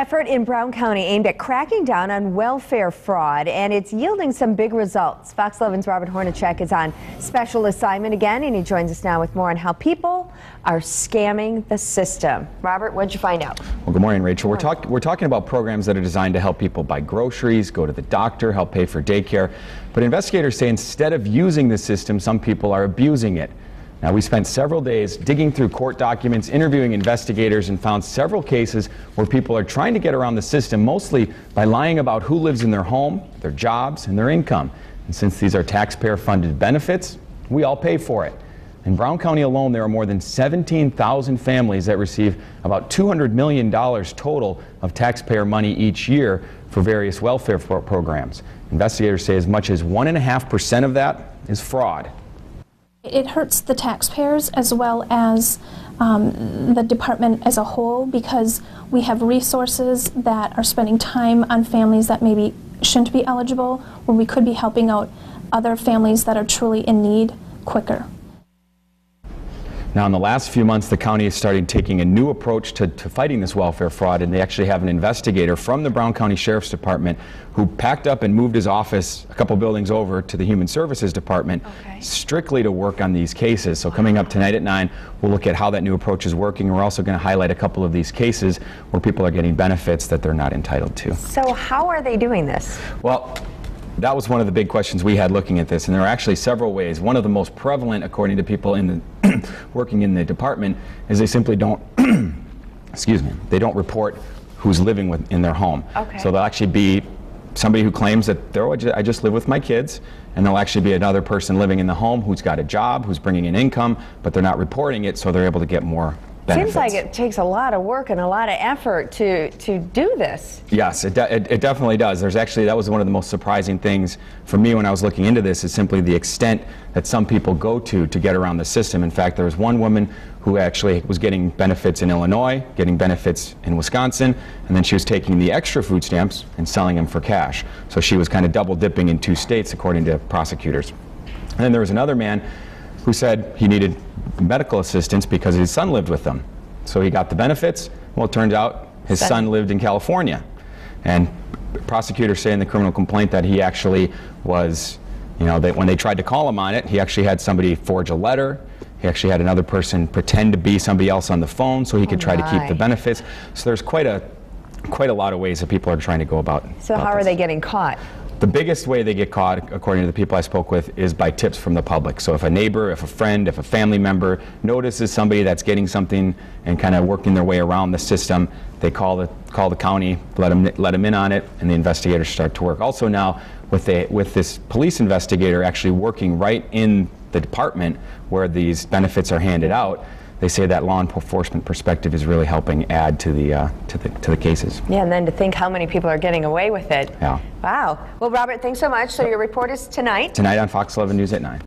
Effort in Brown County aimed at cracking down on welfare fraud, and it's yielding some big results. Fox 11's Robert Hornacek is on special assignment again, and he joins us now with more on how people are scamming the system. Robert, what'd you find out? Well, good morning, Rachel. We're talking about programs that are designed to help people buy groceries, go to the doctor, help pay for daycare. But investigators say instead of using the system, some people are abusing it. Now, we spent several days digging through court documents, interviewing investigators, and found several cases where people are trying to get around the system, mostly by lying about who lives in their home, their jobs, and their income. And since these are taxpayer-funded benefits, we all pay for it. In Brown County alone, there are more than 17,000 families that receive about $200 million total of taxpayer money each year for various welfare programs. Investigators say as much as 1.5% of that is fraud. It hurts the taxpayers as well as the department as a whole, because we have resources that are spending time on families that maybe shouldn't be eligible, where we could be helping out other families that are truly in need quicker. Now, in the last few months, the county is taking a new approach to fighting this welfare fraud, and they actually have an investigator from the Brown County Sheriff's Department who packed up and moved his office a couple buildings over to the Human Services Department strictly to work on these cases. So coming up tonight at 9, we'll look at how that new approach is working. We're also going to highlight a couple of these cases where people are getting benefits that they're not entitled to. So how are they doing this? Well, that was one of the big questions we had looking at this, and there are actually several ways. One of the most prevalent, according to people in the working in the department, is they simply don't excuse me, they don't report who's living in their home. So there'll actually be somebody who claims that I just live with my kids, and there'll actually be another person living in the home who's got a job, who's bringing in income, but they're not reporting it, so they're able to get more benefits. Seems like it takes a lot of work and a lot of effort to do this. Yes, it definitely does. That was one of the most surprising things for me when I was looking into this, is simply the extent that some people go to get around the system. In fact, there was one woman who actually was getting benefits in Illinois, getting benefits in Wisconsin, and then she was taking the extra food stamps and selling them for cash. So she was kind of double dipping in 2 states, according to prosecutors. And then there was another man who said he needed medical assistance because his son lived with them. So he got the benefits. Well, it turns out his son lived in California. And prosecutors say in the criminal complaint that he actually was, that when they tried to call him on it, he actually had somebody forge a letter. He actually had another person pretend to be somebody else on the phone so he could try to keep the benefits. So there's quite a lot of ways that people are trying to go about. So how are they getting caught? The biggest way they get caught, according to the people I spoke with, is by tips from the public. So if a neighbor, if a friend, if a family member notices somebody that's getting something and kind of working their way around the system, they call the county, let them in on it, and the investigators start to work. Also now, with this police investigator actually working right in the department where these benefits are handed out, they say that law enforcement perspective is really helping add to the cases. Yeah, and then to think how many people are getting away with it. Yeah. Wow. Well, Robert, thanks so much. So your report is tonight? Tonight on Fox 11 News at 9.